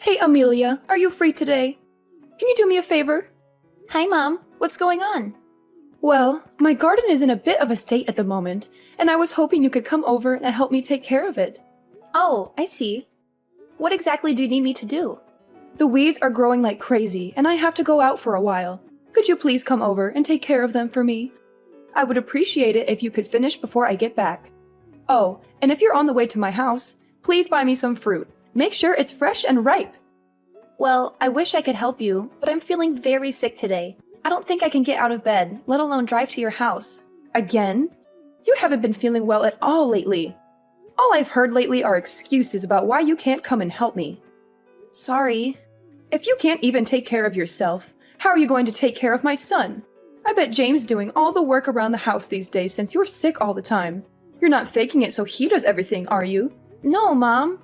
Hey, Amelia, are you free today? Can you do me a favor? Hi, Mom. What's going on? Well, my garden is in a bit of a state at the moment, and I was hoping you could come over and help me take care of it. Oh, I see. What exactly do you need me to do? The weeds are growing like crazy, and I have to go out for a while. Could you please come over and take care of them for me? I would appreciate it if you could finish before I get back. Oh, and if you're on the way to my house, please buy me some fruit. Make sure it's fresh and ripe. Well, I wish I could help you, but I'm feeling very sick today. I don't think I can get out of bed, let alone drive to your house. Again? You haven't been feeling well at all lately. All I've heard lately are excuses about why you can't come and help me. Sorry. If you can't even take care of yourself, how are you going to take care of my son? I bet James is doing all the work around the house these days since you're sick all the time. You're not faking it so he does everything, are you? No, Mom.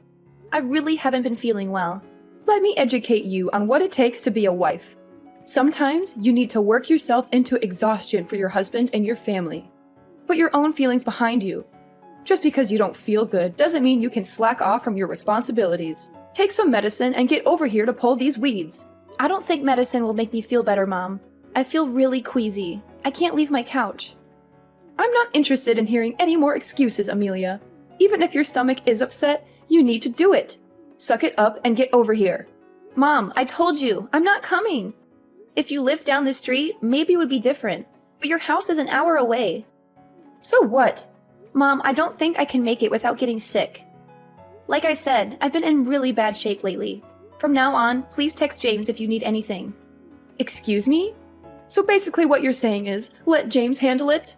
I really haven't been feeling well. Let me educate you on what it takes to be a wife. Sometimes you need to work yourself into exhaustion for your husband and your family. Put your own feelings behind you. Just because you don't feel good doesn't mean you can slack off from your responsibilities. Take some medicine and get over here to pull these weeds. I don't think medicine will make me feel better, Mom. I feel really queasy. I can't leave my couch. I'm not interested in hearing any more excuses, Amelia. Even if your stomach is upset, you need to do it. Suck it up and get over here. Mom, I told you, I'm not coming. If you lived down the street, maybe it would be different. But your house is an hour away. So what? Mom, I don't think I can make it without getting sick. Like I said, I've been in really bad shape lately. From now on, please text James if you need anything. Excuse me? So basically what you're saying is, let James handle it?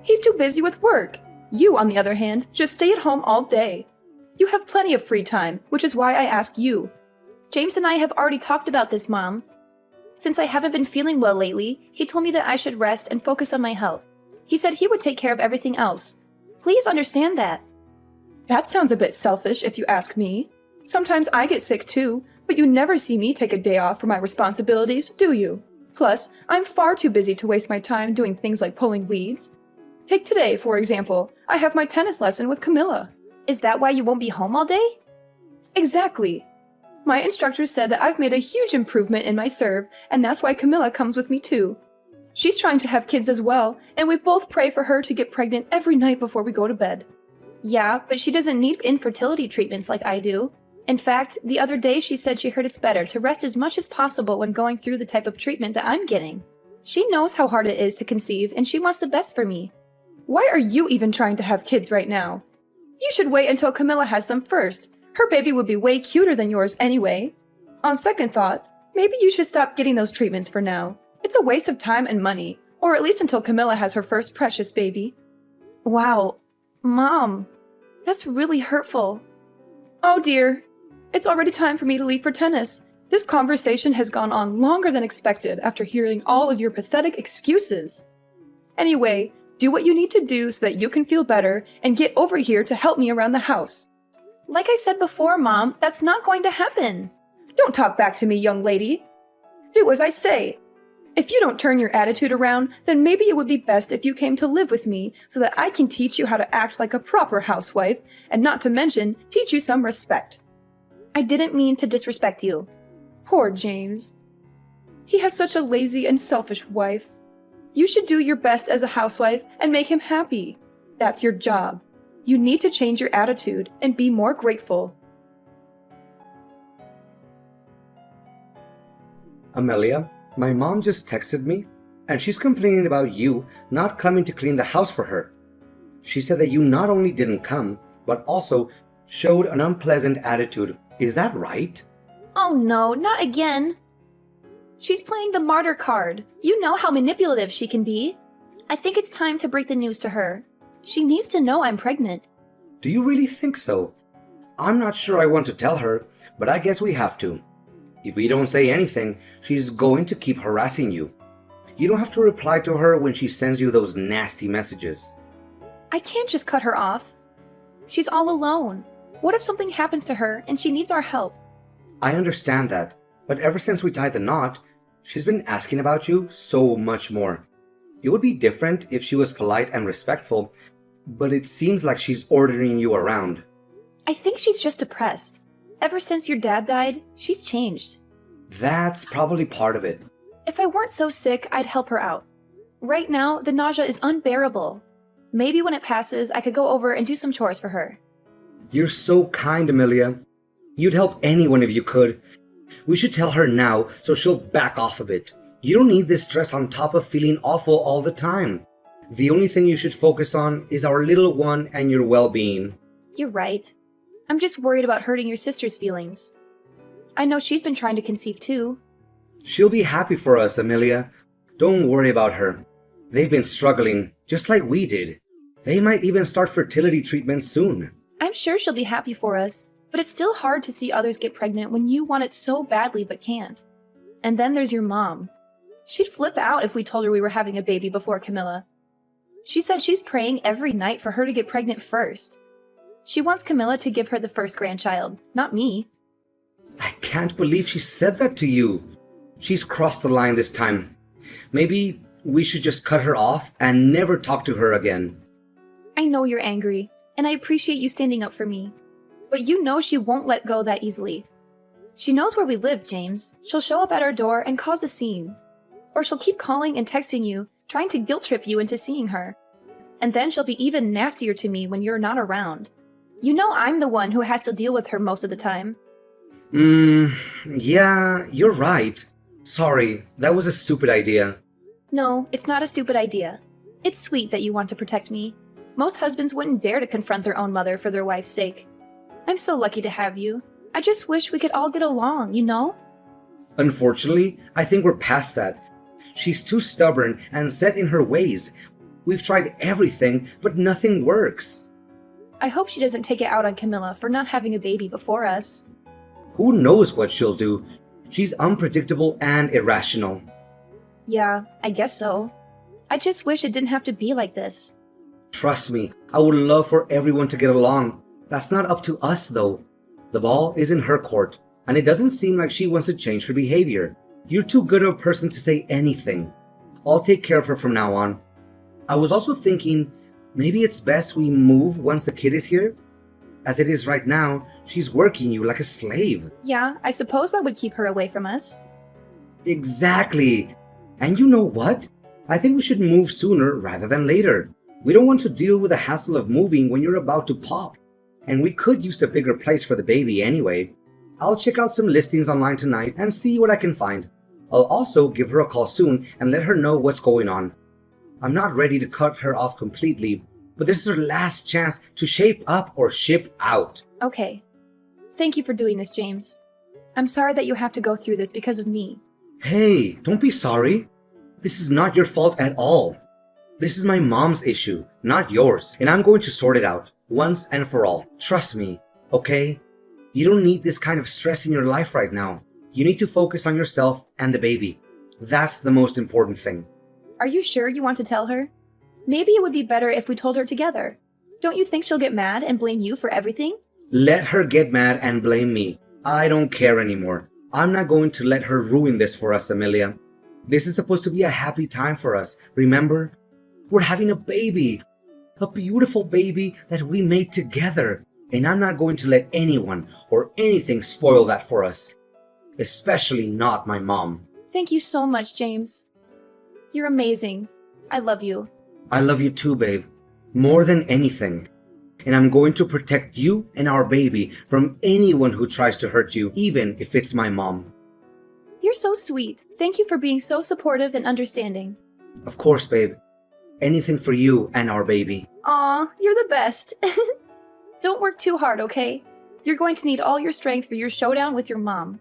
He's too busy with work. You, on the other hand, just stay at home all day. You have plenty of free time, which is why I ask you. James and I have already talked about this, Mom. Since I haven't been feeling well lately, he told me that I should rest and focus on my health. He said he would take care of everything else. Please understand that. That sounds a bit selfish if you ask me. Sometimes I get sick too, but you never see me take a day off for my responsibilities, do you? Plus, I'm far too busy to waste my time doing things like pulling weeds. Take today, for example. I have my tennis lesson with Camilla. Is that why you won't be home all day? Exactly. My instructor said that I've made a huge improvement in my serve, and that's why Camilla comes with me too. She's trying to have kids as well, and we both pray for her to get pregnant every night before we go to bed. Yeah, but she doesn't need infertility treatments like I do. In fact, the other day she said she heard it's better to rest as much as possible when going through the type of treatment that I'm getting. She knows how hard it is to conceive, and she wants the best for me. Why are you even trying to have kids right now? You should wait until Camilla has them first. Her baby would be way cuter than yours anyway. On second thought, maybe you should stop getting those treatments for now. It's a waste of time and money, or at least until Camilla has her first precious baby. Wow, Mom, that's really hurtful. Oh dear, it's already time for me to leave for tennis. This conversation has gone on longer than expected after hearing all of your pathetic excuses. Anyway, do what you need to do so that you can feel better and get over here to help me around the house. Like I said before, Mom, that's not going to happen. Don't talk back to me, young lady. Do as I say. If you don't turn your attitude around, then maybe it would be best if you came to live with me so that I can teach you how to act like a proper housewife, and not to mention, teach you some respect. I didn't mean to disrespect you. Poor James. He has such a lazy and selfish wife. You should do your best as a housewife and make him happy. That's your job. You need to change your attitude and be more grateful. Amelia, my mom just texted me, and she's complaining about you not coming to clean the house for her. She said that you not only didn't come, but also showed an unpleasant attitude. Is that right? Oh no, not again. She's playing the martyr card. You know how manipulative she can be. I think it's time to break the news to her. She needs to know I'm pregnant. Do you really think so? I'm not sure I want to tell her, but I guess we have to. If we don't say anything, she's going to keep harassing you. You don't have to reply to her when she sends you those nasty messages. I can't just cut her off. She's all alone. What if something happens to her and she needs our help? I understand that, but ever since we tied the knot, she's been asking about you so much more. It would be different if she was polite and respectful, but it seems like she's ordering you around. I think she's just depressed. Ever since your dad died, she's changed. That's probably part of it. If I weren't so sick, I'd help her out. Right now, the nausea is unbearable. Maybe when it passes, I could go over and do some chores for her. You're so kind, Amelia. You'd help anyone if you could. We should tell her now so she'll back off a bit. You don't need this stress on top of feeling awful all the time. The only thing you should focus on is our little one and your well-being. You're right. I'm just worried about hurting your sister's feelings. I know she's been trying to conceive too. She'll be happy for us, Amelia. Don't worry about her. They've been struggling, just like we did. They might even start fertility treatment soon. I'm sure she'll be happy for us, but it's still hard to see others get pregnant when you want it so badly but can't. And then there's your mom. She'd flip out if we told her we were having a baby before Camilla. She said she's praying every night for her to get pregnant first. She wants Camilla to give her the first grandchild, not me. I can't believe she said that to you. She's crossed the line this time. Maybe we should just cut her off and never talk to her again. I know you're angry, and I appreciate you standing up for me. But you know she won't let go that easily. She knows where we live, James. She'll show up at our door and cause a scene. Or she'll keep calling and texting you, trying to guilt trip you into seeing her. And then she'll be even nastier to me when you're not around. You know I'm the one who has to deal with her most of the time. Yeah, you're right. Sorry, that was a stupid idea. No, it's not a stupid idea. It's sweet that you want to protect me. Most husbands wouldn't dare to confront their own mother for their wife's sake. I'm so lucky to have you. I just wish we could all get along, you know? Unfortunately, I think we're past that. She's too stubborn and set in her ways. We've tried everything, but nothing works. I hope she doesn't take it out on Camilla for not having a baby before us. Who knows what she'll do? She's unpredictable and irrational. Yeah, I guess so. I just wish it didn't have to be like this. Trust me, I would love for everyone to get along. That's not up to us, though. The ball is in her court, and it doesn't seem like she wants to change her behavior. You're too good of a person to say anything. I'll take care of her from now on. I was also thinking, maybe it's best we move once the kid is here? As it is right now, she's working you like a slave. Yeah, I suppose that would keep her away from us. Exactly. And you know what? I think we should move sooner rather than later. We don't want to deal with the hassle of moving when you're about to pop. And we could use a bigger place for the baby anyway. I'll check out some listings online tonight and see what I can find. I'll also give her a call soon and let her know what's going on. I'm not ready to cut her off completely, but this is her last chance to shape up or ship out. Okay. Thank you for doing this, James. I'm sorry that you have to go through this because of me. Hey, don't be sorry. This is not your fault at all. This is my mom's issue, not yours, and I'm going to sort it out, once and for all. Trust me, okay? You don't need this kind of stress in your life right now. You need to focus on yourself and the baby. That's the most important thing. Are you sure you want to tell her? Maybe it would be better if we told her together. Don't you think she'll get mad and blame you for everything? Let her get mad and blame me. I don't care anymore. I'm not going to let her ruin this for us, Amelia. This is supposed to be a happy time for us, remember? We're having a baby. A beautiful baby that we made together. And I'm not going to let anyone or anything spoil that for us. Especially not my mom. Thank you so much, James. You're amazing. I love you. I love you too, babe. More than anything. And I'm going to protect you and our baby from anyone who tries to hurt you, even if it's my mom. You're so sweet. Thank you for being so supportive and understanding. Of course, babe. Anything for you and our baby. Aw, you're the best. Don't work too hard, okay? You're going to need all your strength for your showdown with your mom.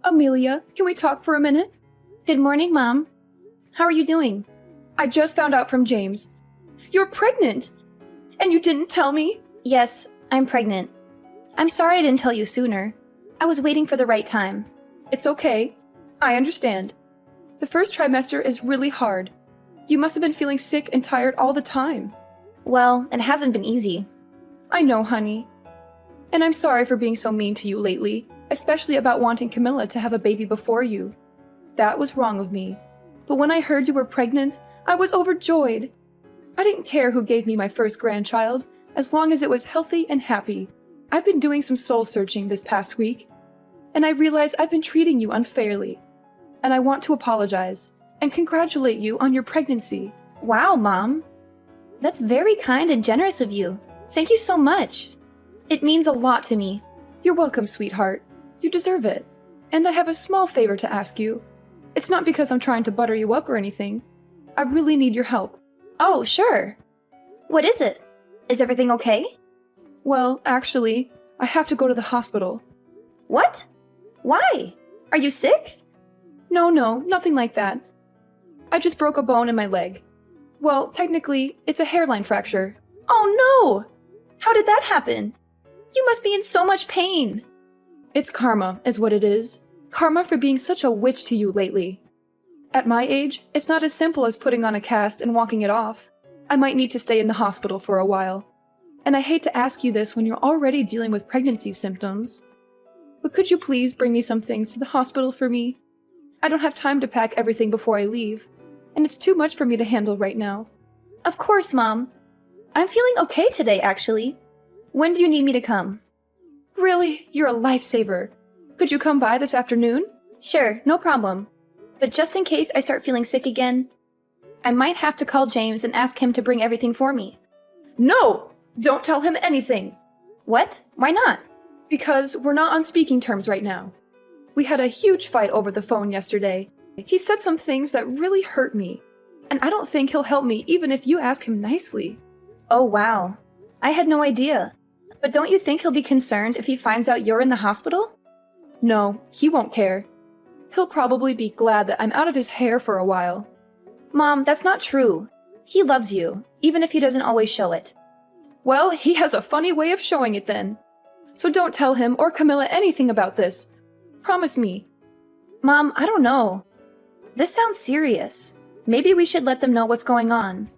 Amelia, can we talk for a minute? Good morning, Mom. How are you doing? I just found out from James. You're pregnant! And you didn't tell me? Yes, I'm pregnant. I'm sorry I didn't tell you sooner. I was waiting for the right time. It's okay. I understand. The first trimester is really hard. You must have been feeling sick and tired all the time. Well, it hasn't been easy. I know, honey. And I'm sorry for being so mean to you lately, especially about wanting Camilla to have a baby before you. That was wrong of me. But when I heard you were pregnant, I was overjoyed. I didn't care who gave me my first grandchild. as long as it was healthy and happy. I've been doing some soul searching this past week, and I realize I've been treating you unfairly. And I want to apologize and congratulate you on your pregnancy. Wow, Mom. That's very kind and generous of you. Thank you so much. It means a lot to me. You're welcome, sweetheart. You deserve it. And I have a small favor to ask you. It's not because I'm trying to butter you up or anything. I really need your help. Oh, sure. What is it? Is everything okay? Well, actually, I have to go to the hospital. What? Why? Are you sick? No, nothing like that. I just broke a bone in my leg. Well, technically, it's a hairline fracture. Oh no! How did that happen? You must be in so much pain. It's karma, is what it is. Karma for being such a witch to you lately. At my age, it's not as simple as putting on a cast and walking it off. I might need to stay in the hospital for a while. And I hate to ask you this when you're already dealing with pregnancy symptoms. But could you please bring me some things to the hospital for me? I don't have time to pack everything before I leave, and it's too much for me to handle right now. Of course, Mom. I'm feeling okay today, actually. When do you need me to come? Really? You're a lifesaver. Could you come by this afternoon? Sure, no problem. But just in case I start feeling sick again, I might have to call James and ask him to bring everything for me. No! Don't tell him anything! What? Why not? Because we're not on speaking terms right now. We had a huge fight over the phone yesterday. He said some things that really hurt me, and I don't think he'll help me even if you ask him nicely. Oh, wow. I had no idea. But don't you think he'll be concerned if he finds out you're in the hospital? No, he won't care. He'll probably be glad that I'm out of his hair for a while. Mom, that's not true. He loves you, even if he doesn't always show it. Well, he has a funny way of showing it then. So don't tell him or Camilla anything about this. Promise me. Mom, I don't know. This sounds serious. Maybe we should let them know what's going on.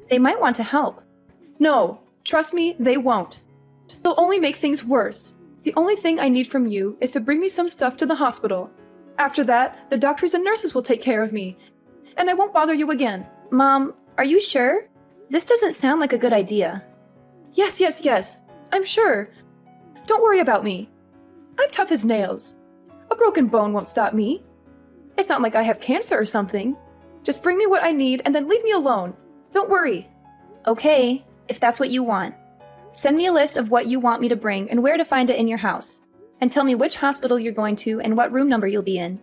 They might want to help. No, trust me, they won't. They'll only make things worse. The only thing I need from you is to bring me some stuff to the hospital. After that, the doctors and nurses will take care of me, and I won't bother you again. Mom, are you sure? This doesn't sound like a good idea. Yes, I'm sure. Don't worry about me. I'm tough as nails. A broken bone won't stop me. It's not like I have cancer or something. Just bring me what I need and then leave me alone. Don't worry. Okay, if that's what you want. Send me a list of what you want me to bring and where to find it in your house. And tell me which hospital you're going to and what room number you'll be in.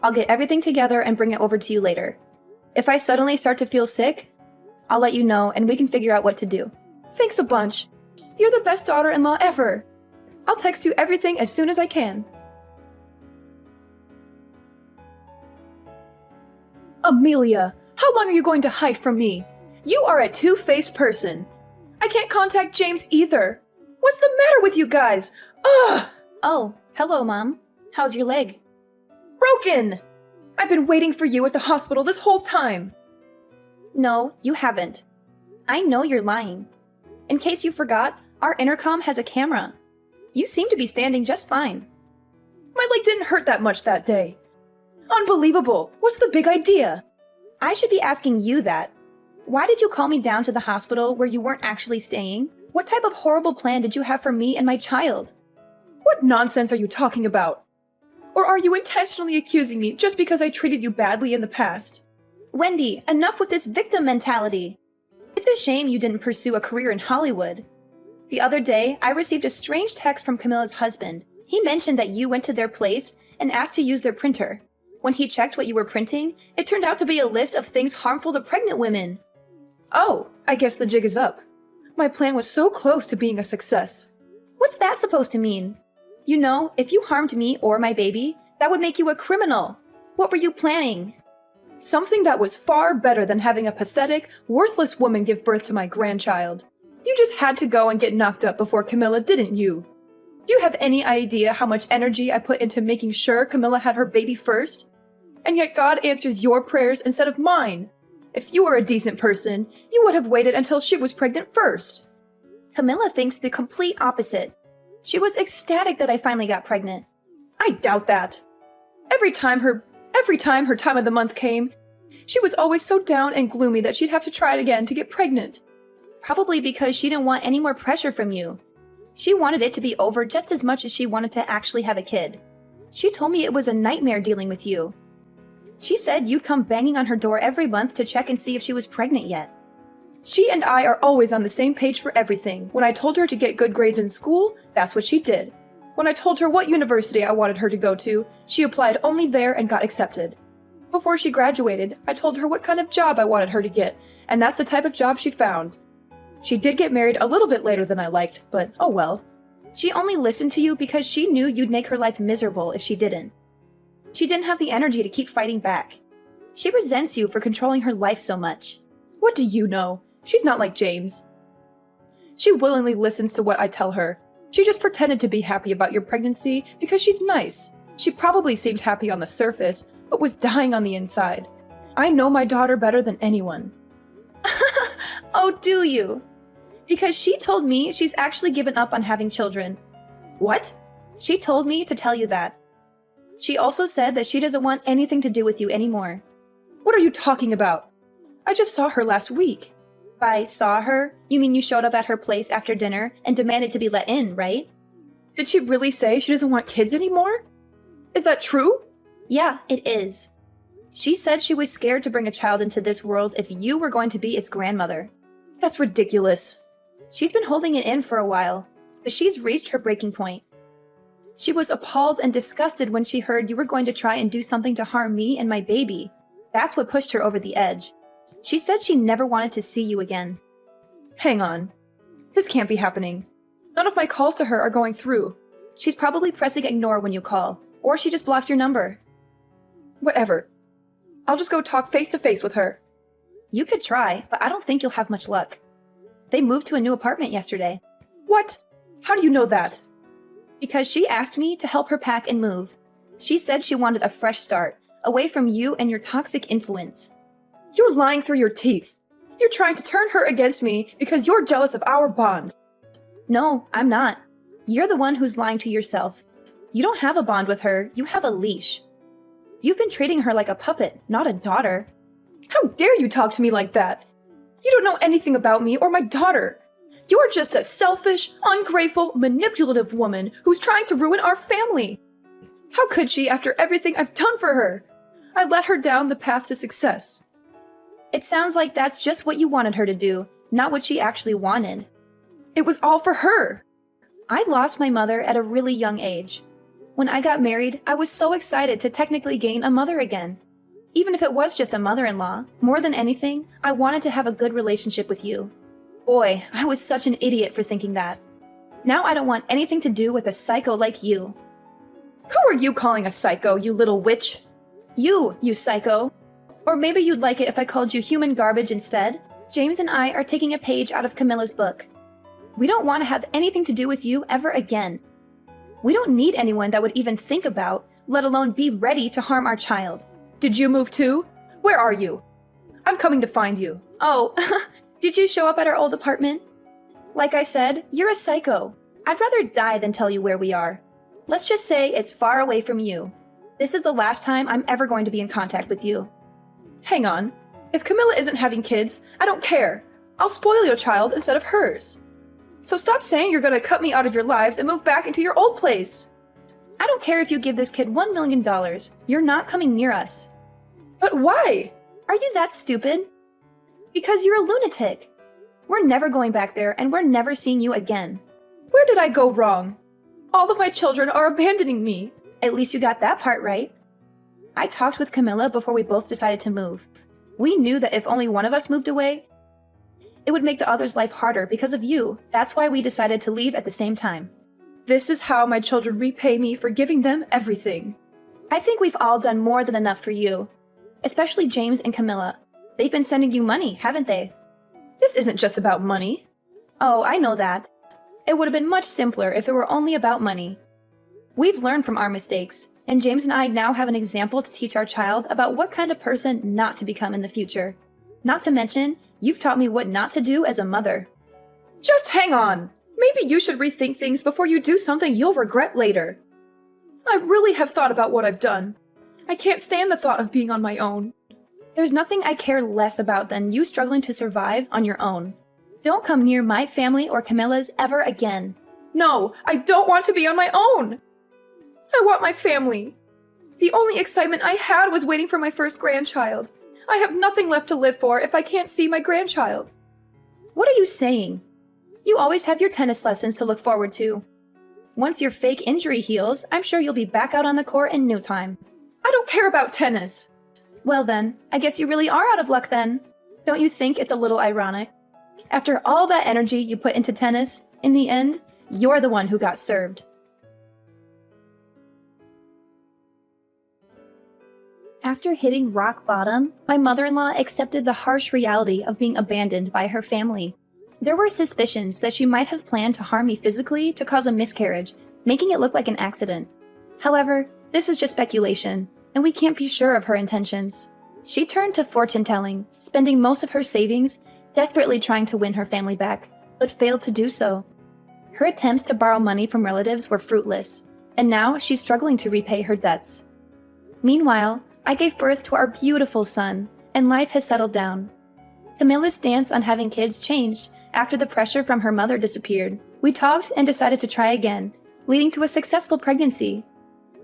I'll get everything together and bring it over to you later. If I suddenly start to feel sick, I'll let you know and we can figure out what to do. Thanks a bunch. You're the best daughter-in-law ever. I'll text you everything as soon as I can. Amelia, how long are you going to hide from me? You are a two-faced person. I can't contact James either. What's the matter with you guys? Ugh! Oh, hello, Mom. How's your leg? Broken! I've been waiting for you at the hospital this whole time. No, you haven't. I know you're lying. In case you forgot, our intercom has a camera. You seem to be standing just fine. My leg didn't hurt that much that day. Unbelievable! What's the big idea? I should be asking you that. Why did you call me down to the hospital where you weren't actually staying? What type of horrible plan did you have for me and my child? What nonsense are you talking about? Or are you intentionally accusing me just because I treated you badly in the past? Wendy, enough with this victim mentality. It's a shame you didn't pursue a career in Hollywood. The other day, I received a strange text from Camilla's husband. He mentioned that you went to their place and asked to use their printer. When he checked what you were printing, it turned out to be a list of things harmful to pregnant women. Oh, I guess the jig is up. My plan was so close to being a success. What's that supposed to mean? You know, if you harmed me or my baby, that would make you a criminal. What were you planning? Something that was far better than having a pathetic, worthless woman give birth to my grandchild. You just had to go and get knocked up before Camilla, didn't you? Do you have any idea how much energy I put into making sure Camilla had her baby first? And yet God answers your prayers instead of mine. If you were a decent person, you would have waited until she was pregnant first. Camilla thinks the complete opposite. She was ecstatic that I finally got pregnant. I doubt that. Every time her time of the month came, she was always so down and gloomy that she'd have to try it again to get pregnant. Probably because she didn't want any more pressure from you. She wanted it to be over just as much as she wanted to actually have a kid. She told me it was a nightmare dealing with you. She said you'd come banging on her door every month to check and see if she was pregnant yet. She and I are always on the same page for everything. When I told her to get good grades in school, that's what she did. When I told her what university I wanted her to go to, she applied only there and got accepted. Before she graduated, I told her what kind of job I wanted her to get, and that's the type of job she found. She did get married a little bit later than I liked, but oh well. She only listened to you because she knew you'd make her life miserable if she didn't. She didn't have the energy to keep fighting back. She resents you for controlling her life so much. What do you know? She's not like James. She willingly listens to what I tell her. She just pretended to be happy about your pregnancy because she's nice. She probably seemed happy on the surface, but was dying on the inside. I know my daughter better than anyone. Oh, do you? Because she told me she's actually given up on having children. What? She told me to tell you that. She also said that she doesn't want anything to do with you anymore. What are you talking about? I just saw her last week. By saw her, you mean you showed up at her place after dinner and demanded to be let in, right? Did she really say she doesn't want kids anymore? Is that true? Yeah, it is. She said she was scared to bring a child into this world if you were going to be its grandmother. That's ridiculous. She's been holding it in for a while, but she's reached her breaking point. She was appalled and disgusted when she heard you were going to try and do something to harm me and my baby. That's what pushed her over the edge. She said she never wanted to see you again. Hang on. This can't be happening. None of my calls to her are going through. She's probably pressing ignore when you call, or she just blocked your number. Whatever. I'll just go talk face to face with her. You could try, but I don't think you'll have much luck. They moved to a new apartment yesterday. What? How do you know that? Because she asked me to help her pack and move. She said she wanted a fresh start, away from you and your toxic influence. You're lying through your teeth. You're trying to turn her against me because you're jealous of our bond. No, I'm not. You're the one who's lying to yourself. You don't have a bond with her, you have a leash. You've been treating her like a puppet, not a daughter. How dare you talk to me like that? You don't know anything about me or my daughter. You're just a selfish, ungrateful, manipulative woman who's trying to ruin our family. How could she after everything I've done for her? I led her down the path to success. It sounds like that's just what you wanted her to do, not what she actually wanted. It was all for her. I lost my mother at a really young age. When I got married, I was so excited to technically gain a mother again. Even if it was just a mother-in-law, more than anything, I wanted to have a good relationship with you. Boy, I was such an idiot for thinking that. Now I don't want anything to do with a psycho like you. Who are you calling a psycho, you little witch? You psycho. Or maybe you'd like it if I called you human garbage instead. James and I are taking a page out of Camilla's book. We don't want to have anything to do with you ever again. We don't need anyone that would even think about, let alone be ready to harm our child. Did you move too? Where are you? I'm coming to find you. Oh, did you show up at our old apartment? Like I said, you're a psycho. I'd rather die than tell you where we are. Let's just say it's far away from you. This is the last time I'm ever going to be in contact with you. Hang on. If Camilla isn't having kids, I don't care. I'll spoil your child instead of hers. So stop saying you're gonna cut me out of your lives and move back into your old place. I don't care if you give this kid $1 million. You're not coming near us. But why? Are you that stupid? Because you're a lunatic. We're never going back there, and we're never seeing you again. Where did I go wrong? All of my children are abandoning me. At least you got that part right. I talked with Camilla before we both decided to move. We knew that if only one of us moved away, it would make the other's life harder because of you. That's why we decided to leave at the same time. This is how my children repay me for giving them everything. I think we've all done more than enough for you. Especially James and Camilla. They've been sending you money, haven't they? This isn't just about money. Oh, I know that. It would have been much simpler if it were only about money. We've learned from our mistakes, and James and I now have an example to teach our child about what kind of person not to become in the future. Not to mention, you've taught me what not to do as a mother. Just hang on! Maybe you should rethink things before you do something you'll regret later. I really have thought about what I've done. I can't stand the thought of being on my own. There's nothing I care less about than you struggling to survive on your own. Don't come near my family or Camilla's ever again. No, I don't want to be on my own. I want my family. The only excitement I had was waiting for my first grandchild. I have nothing left to live for if I can't see my grandchild. What are you saying? You always have your tennis lessons to look forward to. Once your fake injury heals, I'm sure you'll be back out on the court in no time. I don't care about tennis. Well then, I guess you really are out of luck then. Don't you think it's a little ironic? After all that energy you put into tennis, in the end, you're the one who got served. After hitting rock bottom, my mother-in-law accepted the harsh reality of being abandoned by her family. There were suspicions that she might have planned to harm me physically to cause a miscarriage, making it look like an accident. However, this is just speculation, and we can't be sure of her intentions. She turned to fortune-telling, spending most of her savings, desperately trying to win her family back, but failed to do so. Her attempts to borrow money from relatives were fruitless, and now she's struggling to repay her debts. Meanwhile, I gave birth to our beautiful son, and life has settled down. Camilla's stance on having kids changed after the pressure from her mother disappeared. We talked and decided to try again, leading to a successful pregnancy.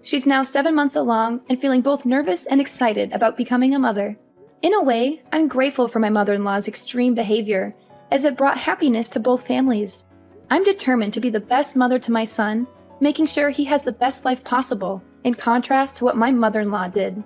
She's now 7 months along and feeling both nervous and excited about becoming a mother. In a way, I'm grateful for my mother-in-law's extreme behavior, as it brought happiness to both families. I'm determined to be the best mother to my son, making sure he has the best life possible, in contrast to what my mother-in-law did.